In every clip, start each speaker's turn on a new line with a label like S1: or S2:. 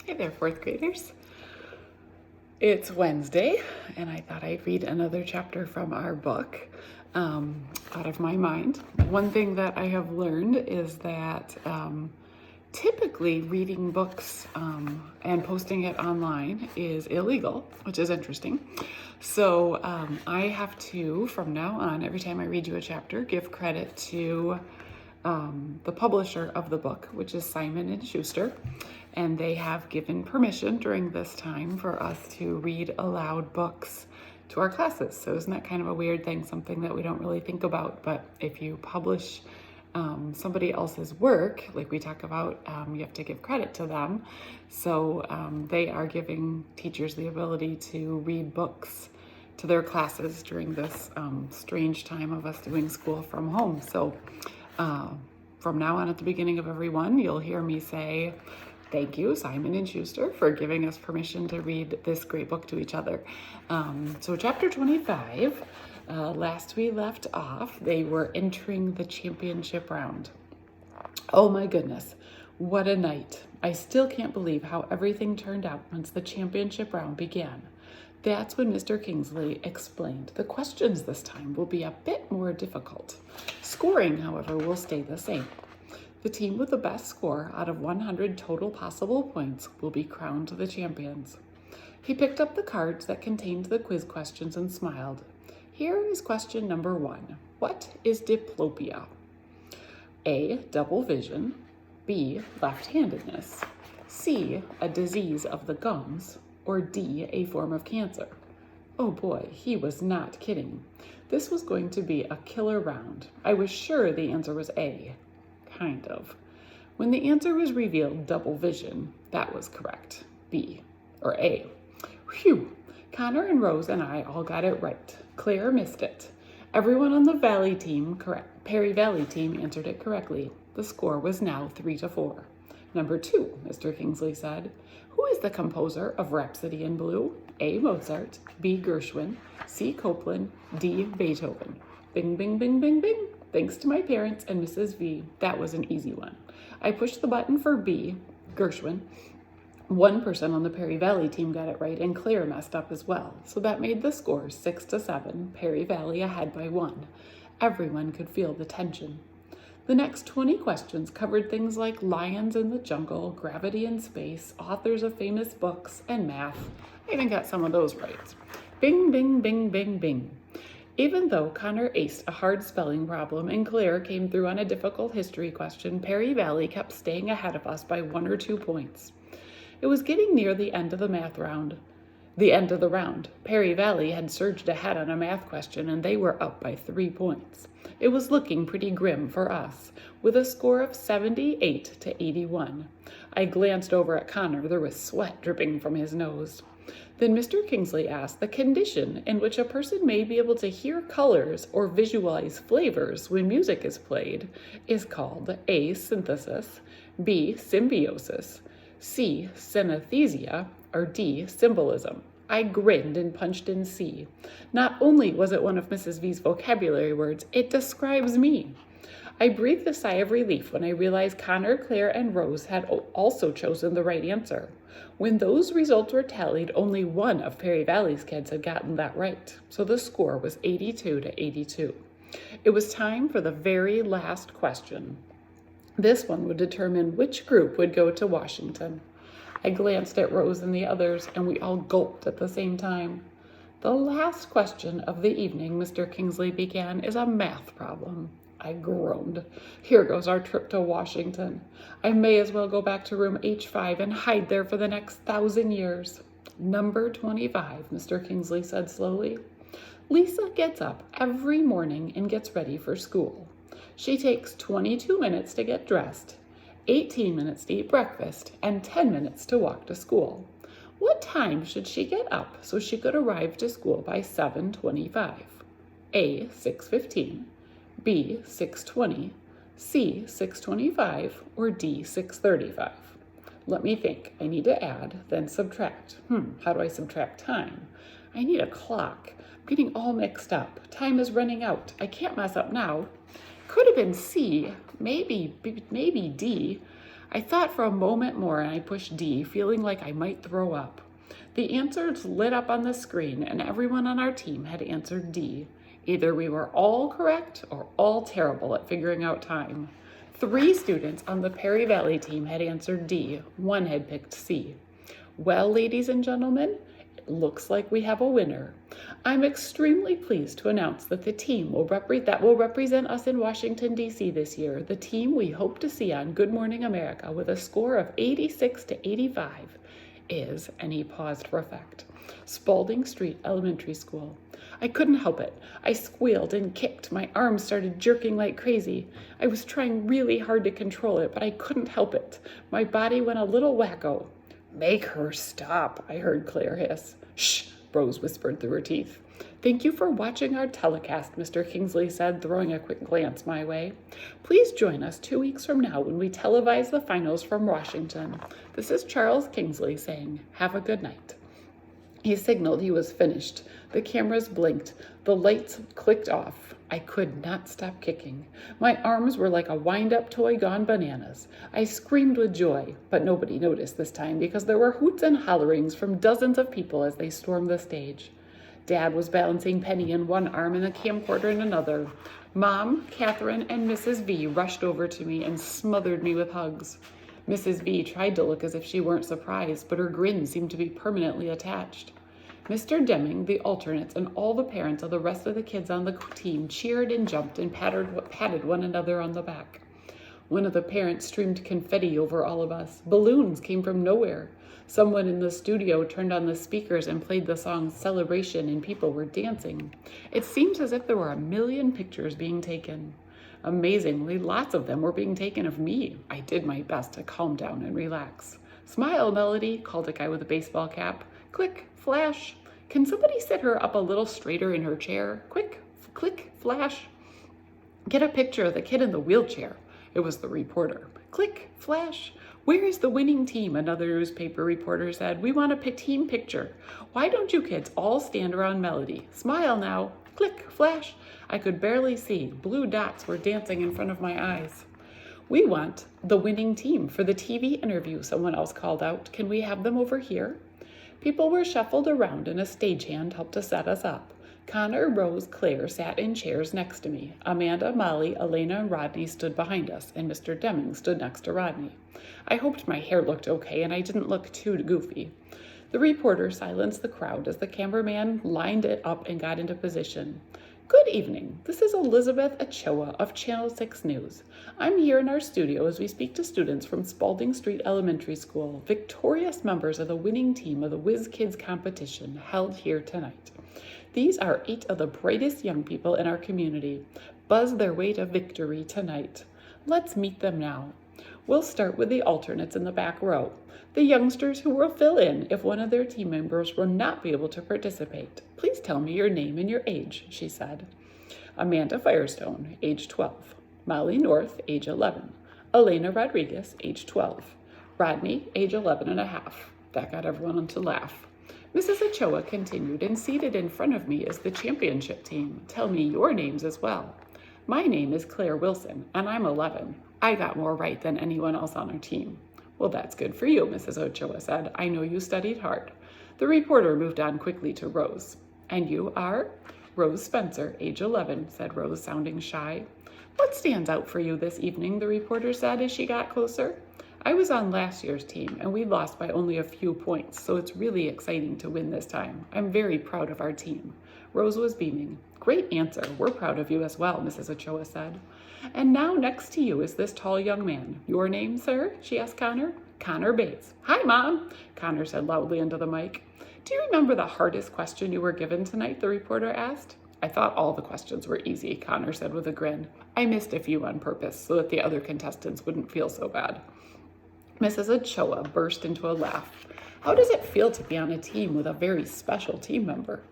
S1: Hey there, fourth graders. It's Wednesday, and I thought I'd read another chapter from our book, Out of My Mind. One thing that I have learned is that typically reading books and posting it online is illegal, which is interesting. So I have to, from now on, every time I read you a chapter, give credit to the publisher of the book, which is Simon & Schuster, and they have given permission during this time for us to read aloud books to our classes. So isn't that kind of a weird thing, something that we don't really think about, but if you publish somebody else's work, like we talk about, you have to give credit to them. So they are giving teachers the ability to read books to their classes during this strange time of us doing school from home. So from now on, at the beginning of every one, you'll hear me say, thank you, Simon & Schuster, for giving us permission to read this great book to each other. So chapter 25, last we left off, they were entering the championship round. Oh my goodness, what a night. I still can't believe how everything turned out once the championship round began. That's when Mr. Kingsley explained the questions this time will be a bit more difficult. Scoring, however, will stay the same. The team with the best score out of 100 total possible points will be crowned the champions. He picked up the cards that contained the quiz questions and smiled. Here is question number 1. What is diplopia? A, double vision. B, left-handedness. C, a disease of the gums. Or D, a form of cancer. Oh boy, he was not kidding. This was going to be a killer round. I was sure the answer was A. Kind of. When the answer was revealed, double vision, that was correct. B, or A. Phew! Connor and Rose and I all got it right. Claire missed it. Everyone on the Valley team, Perry Valley team, answered it correctly. The score was now 3-4. Number 2, Mr. Kingsley said. Who is the composer of Rhapsody in Blue? A, Mozart, B, Gershwin, C, Copland, D, Beethoven. Bing, bing, bing, bing, bing. Thanks to my parents and Mrs. V, that was an easy one. I pushed the button for B, Gershwin. One person on the Perry Valley team got it right, and Claire messed up as well. So that made the score 6-7, Perry Valley ahead by 1. Everyone could feel the tension. The next 20 questions covered things like lions in the jungle, gravity in space, authors of famous books, and math. I even got some of those right. Bing, bing, bing, bing, bing. Even though Connor aced a hard spelling problem and Claire came through on a difficult history question, Perry Valley kept staying ahead of us by 1 or 2 points. It was getting near the end of the math round. The end of the round. Perry Valley had surged ahead on a math question and they were up by 3 points. It was looking pretty grim for us, with a score of 78-81. I glanced over at Connor. There was sweat dripping from his nose. Then Mr. Kingsley asked, the condition in which a person may be able to hear colors or visualize flavors when music is played is called A, synthesis, B, symbiosis, C, synesthesia, or D, symbolism. I grinned and punched in C. Not only was it one of Mrs. V's vocabulary words, it describes me. I breathed a sigh of relief when I realized Connor, Claire, and Rose had also chosen the right answer. When those results were tallied, only one of Perry Valley's kids had gotten that right, so the score was 82-82. It was time for the very last question. This one would determine which group would go to Washington. I glanced at Rose and the others, and we all gulped at the same time. The last question of the evening, Mr. Kingsley began, is a math problem. I groaned. Here goes our trip to Washington. I may as well go back to room H5 and hide there for the next 1,000 years. Number 25, Mr. Kingsley said slowly. Lisa gets up every morning and gets ready for school. She takes 22 minutes to get dressed, 18 minutes to eat breakfast, and 10 minutes to walk to school. What time should she get up so she could arrive to school by 7:25? A, 6:15, B, 6:20, C, 6:25, or D, 6:35? Let me think. I need to add, then subtract. How do I subtract time? I need a clock. I'm getting all mixed up. Time is running out. I can't mess up now. Could have been C, maybe D. I thought for a moment more and I pushed D, feeling like I might throw up. The answers lit up on the screen and everyone on our team had answered D. Either we were all correct or all terrible at figuring out time. 3 students on the Perry Valley team had answered D. 1 had picked C. Well, ladies and gentlemen, it looks like we have a winner. I'm extremely pleased to announce that the team that will represent us in Washington, D.C. this year, the team we hope to see on Good Morning America with a score of 86 to 85, is, and he paused for effect, Spalding Street Elementary School. I couldn't help it. I squealed and kicked. My arms started jerking like crazy. I was trying really hard to control it, but I couldn't help it. My body went a little wacko. Make her stop, I heard Claire hiss. Shh, Rose whispered through her teeth. Thank you for watching our telecast, Mr. Kingsley said, throwing a quick glance my way. Please join us 2 weeks from now when we televise the finals from Washington. This is Charles Kingsley saying, have a good night. He signaled he was finished. The cameras blinked. The lights clicked off. I could not stop kicking. My arms were like a wind-up toy gone bananas. I screamed with joy, but nobody noticed this time because there were hoots and hollerings from dozens of people as they stormed the stage. Dad was balancing Penny in one arm and the camcorder in another. Mom, Catherine, and Mrs. V rushed over to me and smothered me with hugs. Mrs. V tried to look as if she weren't surprised, but her grin seemed to be permanently attached. Mr. Deming, the alternates, and all the parents of the rest of the kids on the team cheered and jumped and patted one another on the back. One of the parents streamed confetti over all of us. Balloons came from nowhere. Someone in the studio turned on the speakers and played the song Celebration, and people were dancing. It seems as if there were 1 million pictures being taken. Amazingly, lots of them were being taken of me. I did my best to calm down and relax. Smile, Melody, called a guy with a baseball cap. Click, flash. Can somebody sit her up a little straighter in her chair? Quick, click, flash. Get a picture of the kid in the wheelchair. It was the reporter. Click, flash. Where is the winning team? Another newspaper reporter said. We want a team picture. Why don't you kids all stand around Melody? Smile now. Click, flash. I could barely see. Blue dots were dancing in front of my eyes. We want the winning team for the TV interview, someone else called out. Can we have them over here? People were shuffled around and a stagehand helped to set us up. Connor, Rose, Claire sat in chairs next to me. Amanda, Molly, Elena, and Rodney stood behind us, and Mr. Deming stood next to Rodney. I hoped my hair looked okay and I didn't look too goofy. The reporter silenced the crowd as the cameraman lined it up and got into position. Good evening. This is Elizabeth Ochoa of Channel 6 News. I'm here in our studio as we speak to students from Spalding Street Elementary School, victorious members of the winning team of the Whiz Kids competition held here tonight. These are 8 of the brightest young people in our community, buzz their way to victory tonight. Let's meet them now. We'll start with the alternates in the back row, the youngsters who will fill in if one of their team members will not be able to participate. Please tell me your name and your age, she said. Amanda Firestone, age 12. Molly North, age 11. Elena Rodriguez, age 12. Rodney, age 11 and a half. That got everyone to laugh. Mrs. Ochoa continued, and seated in front of me is the championship team. Tell me your names as well. My name is Claire Wilson, and I'm 11. I got more right than anyone else on our team. Well, that's good for you, Mrs. Ochoa said. I know you studied hard. The reporter moved on quickly to Rose. And you are? Rose Spencer, age 11, said Rose, sounding shy. What stands out for you this evening, the reporter said as she got closer. I was on last year's team, and we lost by only a few points, so it's really exciting to win this time. I'm very proud of our team. Rose was beaming. Great answer. We're proud of you as well, Mrs. Ochoa said. And now next to you is this tall young man. Your name, sir? She asked Connor. Connor Bates. Hi, Mom, Connor said loudly into the mic. Do you remember the hardest question you were given tonight? The reporter asked. I thought all the questions were easy, Connor said with a grin. I missed a few on purpose so that the other contestants wouldn't feel so bad. Mrs. Ochoa burst into a laugh. How does it feel to be on a team with a very special team member?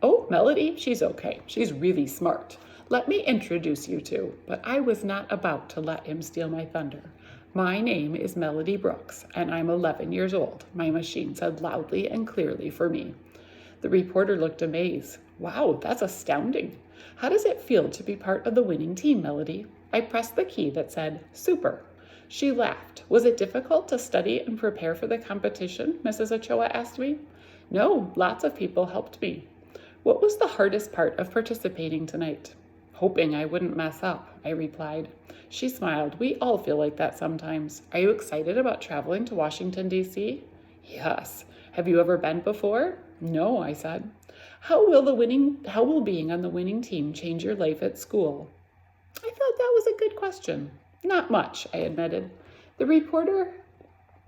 S1: Oh, Melody, she's okay. She's really smart. Let me introduce you two, but I was not about to let him steal my thunder. My name is Melody Brooks, and I'm 11 years old, my machine said loudly and clearly for me. The reporter looked amazed. Wow, that's astounding. How does it feel to be part of the winning team, Melody? I pressed the key that said, Super. She laughed. Was it difficult to study and prepare for the competition? Mrs. Ochoa asked me. No, lots of people helped me. What was the hardest part of participating tonight? Hoping I wouldn't mess up, I replied. She smiled. We all feel like that sometimes. Are you excited about traveling to Washington, D.C.? Yes. Have you ever been before? No, I said. How will being on the winning team change your life at school? I thought that was a good question. Not much, I admitted. The reporter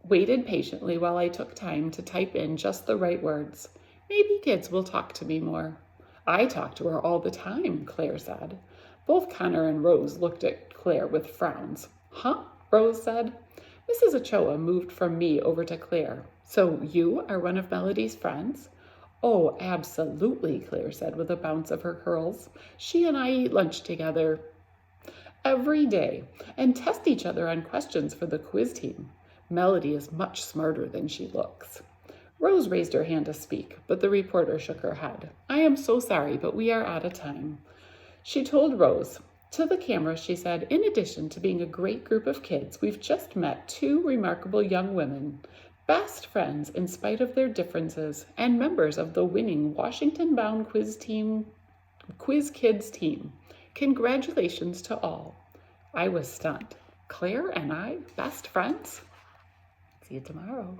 S1: waited patiently while I took time to type in just the right words. Maybe kids will talk to me more. I talk to her all the time, Claire said. Both Connor and Rose looked at Claire with frowns. Huh? Rose said. Mrs. Ochoa moved from me over to Claire. So you are one of Melody's friends? Oh, absolutely, Claire said with a bounce of her curls. She and I eat lunch together every day and test each other on questions for the quiz team. Melody is much smarter than she looks. Rose raised her hand to speak, but the reporter shook her head. I am so sorry, but we are out of time. She told Rose. To the camera, she said, in addition to being a great group of kids, we've just met two remarkable young women, best friends in spite of their differences, and members of the winning Washington-bound Quiz Kids team. Congratulations to all. I was stunned. Claire and I, best friends? See you tomorrow.